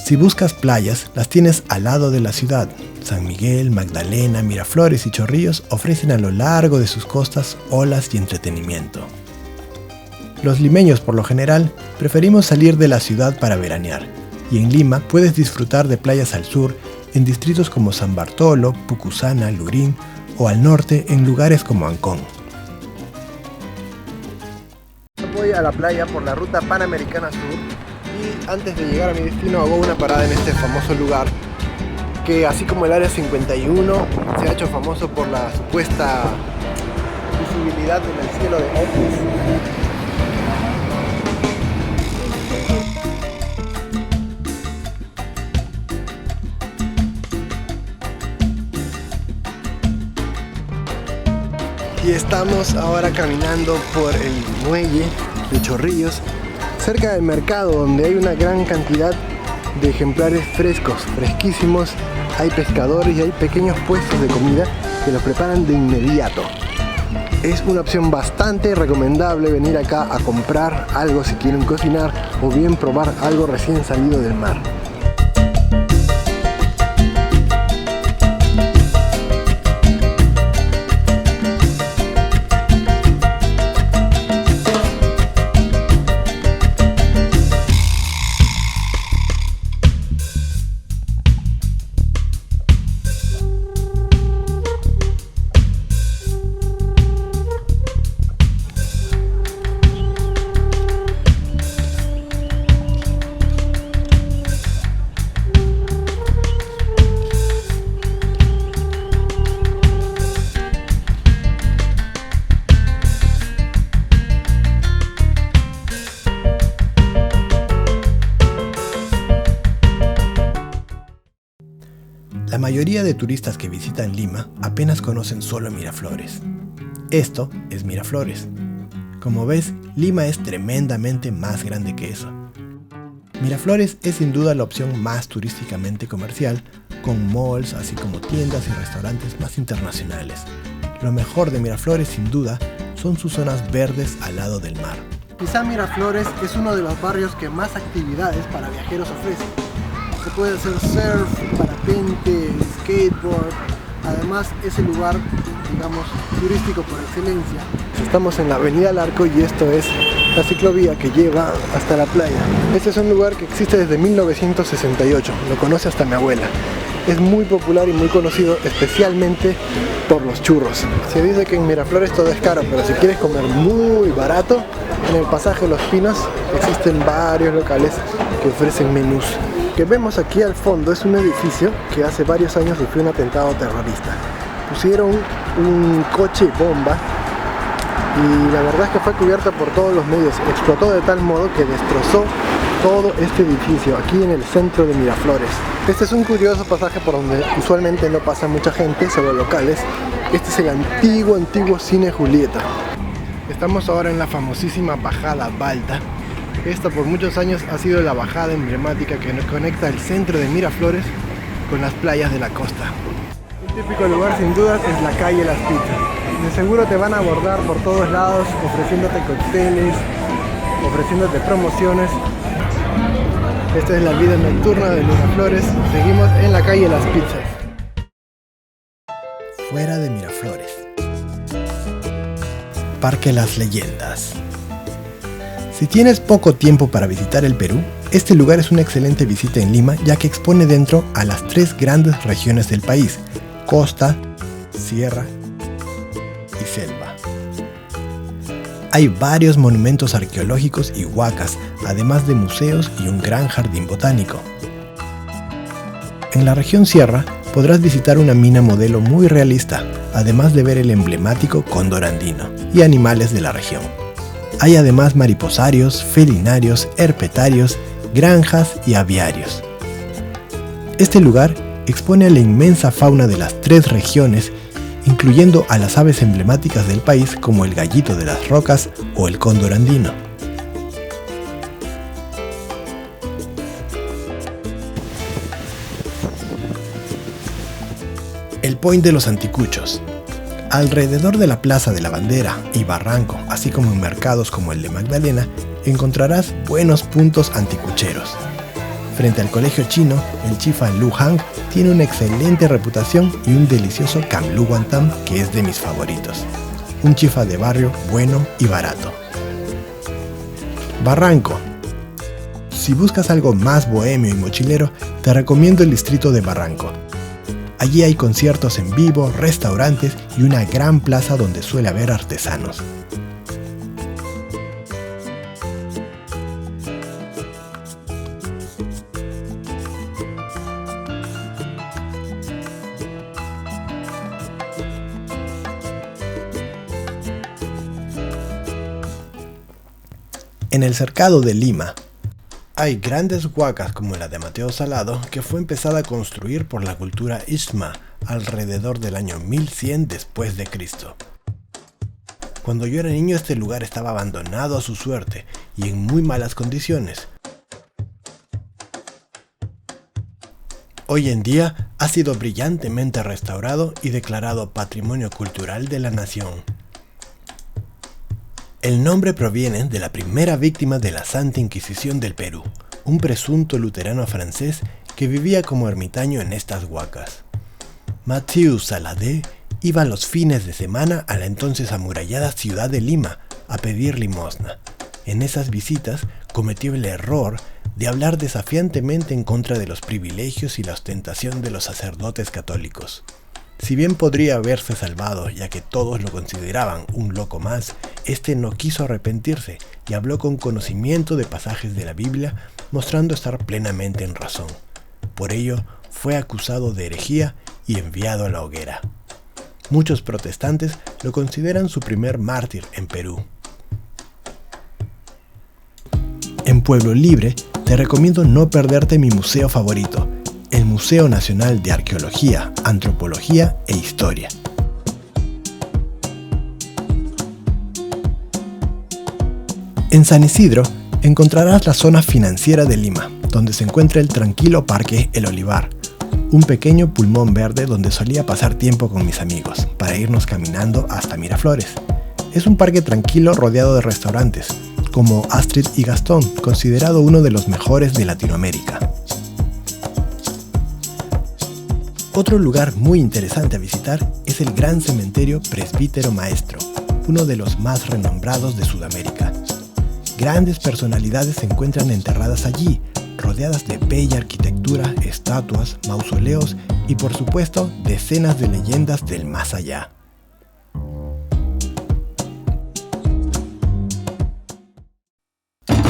Si buscas playas, las tienes al lado de la ciudad. San Miguel, Magdalena, Miraflores y Chorrillos ofrecen a lo largo de sus costas olas y entretenimiento. Los limeños, por lo general, preferimos salir de la ciudad para veranear, y en Lima puedes disfrutar de playas al sur, en distritos como San Bartolo, Pucusana, Lurín, o al norte en lugares como Ancón. Voy a la playa por la ruta Panamericana Sur y antes de llegar a mi destino hago una parada en este famoso lugar que, así como el Área 51, se ha hecho famoso por la supuesta visibilidad en el cielo de ovnis. Y estamos ahora caminando por el muelle de Chorrillos, cerca del mercado, donde hay una gran cantidad de ejemplares frescos, fresquísimos. Hay pescadores y hay pequeños puestos de comida que los preparan de inmediato. Es una opción bastante recomendable venir acá a comprar algo si quieren cocinar o bien probar algo recién salido del mar. La mayoría de turistas que visitan Lima apenas conocen solo Miraflores. Esto es Miraflores. Como ves, Lima es tremendamente más grande que eso. Miraflores es sin duda la opción más turísticamente comercial, con malls así como tiendas y restaurantes más internacionales. Lo mejor de Miraflores sin duda son sus zonas verdes al lado del mar. Quizá Miraflores es uno de los barrios que más actividades para viajeros ofrece. Se puede hacer surf, parapente, skateboard. Además es el lugar, digamos, turístico por excelencia. Estamos en la avenida Al Arco y esto es la ciclovía que lleva hasta la playa. Este es un lugar que existe desde 1968, lo conoce hasta mi abuela. Es muy popular y muy conocido, especialmente por los churros. Se dice que en Miraflores todo es caro, pero si quieres comer muy barato, en el pasaje Los Pinos existen varios locales que ofrecen menús. Lo que vemos aquí al fondo es un edificio que hace varios años sufrió un atentado terrorista. Pusieron un coche bomba y la verdad es que fue cubierta por todos los medios. Explotó de tal modo que destrozó todo este edificio aquí en el centro de Miraflores. Este es un curioso pasaje por donde usualmente no pasa mucha gente, solo locales. Este es el antiguo Cine Julieta. Estamos ahora en la famosísima Bajada Balta. Esta por muchos años ha sido la bajada emblemática que nos conecta el centro de Miraflores con las playas de la costa. Un típico lugar sin dudas es la calle Las Pizzas. De seguro te van a abordar por todos lados ofreciéndote cócteles, ofreciéndote promociones. Esta es la vida nocturna de Miraflores. Seguimos en la calle Las Pizzas. Fuera de Miraflores. Parque Las Leyendas. Si tienes poco tiempo para visitar el Perú, este lugar es una excelente visita en Lima, ya que expone dentro a las tres grandes regiones del país: costa, sierra y selva. Hay varios monumentos arqueológicos y huacas, además de museos y un gran jardín botánico. En la región sierra podrás visitar una mina modelo muy realista, además de ver el emblemático cóndor andino y animales de la región. Hay además mariposarios, felinarios, herpetarios, granjas y aviarios. Este lugar expone a la inmensa fauna de las tres regiones, incluyendo a las aves emblemáticas del país como el gallito de las rocas o el cóndor andino. El Point de los Anticuchos. Alrededor de la Plaza de la Bandera y Barranco, así como en mercados como el de Magdalena, encontrarás buenos puntos anticucheros. Frente al colegio chino, el chifa Lu Hang tiene una excelente reputación y un delicioso cam lu guantam que es de mis favoritos. Un chifa de barrio bueno y barato. Barranco. Si buscas algo más bohemio y mochilero, te recomiendo el distrito de Barranco. Allí hay conciertos en vivo, restaurantes y una gran plaza donde suele haber artesanos. En el cercado de Lima, hay grandes huacas como la de Mateo Salado, que fue empezada a construir por la cultura Ixtma alrededor del año 1100 después de Cristo. Cuando yo era niño, este lugar estaba abandonado a su suerte y en muy malas condiciones. Hoy en día ha sido brillantemente restaurado y declarado Patrimonio Cultural de la Nación. El nombre proviene de la primera víctima de la Santa Inquisición del Perú, un presunto luterano francés que vivía como ermitaño en estas huacas. Mathieu Saladé iba los fines de semana a la entonces amurallada ciudad de Lima a pedir limosna. En esas visitas cometió el error de hablar desafiantemente en contra de los privilegios y la ostentación de los sacerdotes católicos. Si bien podría haberse salvado, ya que todos lo consideraban un loco más, este no quiso arrepentirse y habló con conocimiento de pasajes de la Biblia, mostrando estar plenamente en razón. Por ello, fue acusado de herejía y enviado a la hoguera. Muchos protestantes lo consideran su primer mártir en Perú. En Pueblo Libre, te recomiendo no perderte mi museo favorito, el Museo Nacional de Arqueología, Antropología e Historia. En San Isidro encontrarás la zona financiera de Lima, donde se encuentra el tranquilo Parque El Olivar, un pequeño pulmón verde donde solía pasar tiempo con mis amigos, para irnos caminando hasta Miraflores. Es un parque tranquilo rodeado de restaurantes, como Astrid y Gastón, considerado uno de los mejores de Latinoamérica. Otro lugar muy interesante a visitar es el Gran Cementerio Presbítero Maestro, uno de los más renombrados de Sudamérica. Grandes personalidades se encuentran enterradas allí, rodeadas de bella arquitectura, estatuas, mausoleos y por supuesto decenas de leyendas del más allá.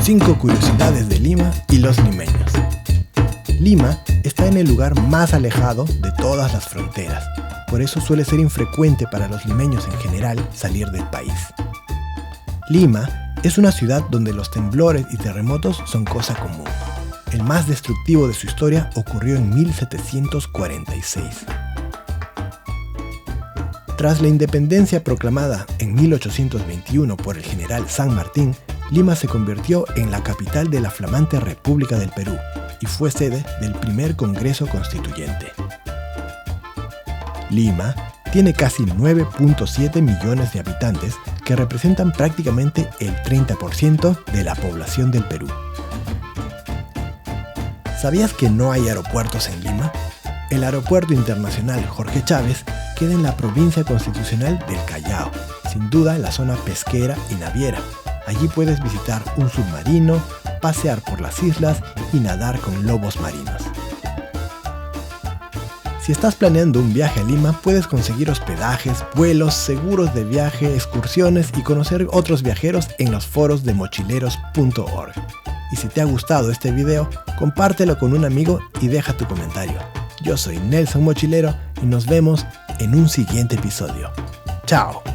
Cinco curiosidades de Lima y los limeños. Lima está en el lugar más alejado de todas las fronteras, por eso suele ser infrecuente para los limeños en general salir del país. Lima es una ciudad donde los temblores y terremotos son cosa común. El más destructivo de su historia ocurrió en 1746. Tras la independencia proclamada en 1821 por el general San Martín, Lima se convirtió en la capital de la flamante República del Perú y fue sede del primer Congreso Constituyente. Lima tiene casi 9.7 millones de habitantes que representan prácticamente el 30% de la población del Perú. ¿Sabías que no hay aeropuertos en Lima? El Aeropuerto Internacional Jorge Chávez queda en la provincia constitucional del Callao, sin duda la zona pesquera y naviera. Allí puedes visitar un submarino, pasear por las islas y nadar con lobos marinos. Si estás planeando un viaje a Lima, puedes conseguir hospedajes, vuelos, seguros de viaje, excursiones y conocer otros viajeros en los foros de mochileros.org. Y si te ha gustado este video, compártelo con un amigo y deja tu comentario. Yo soy Nelson Mochilero y nos vemos en un siguiente episodio. ¡Chao!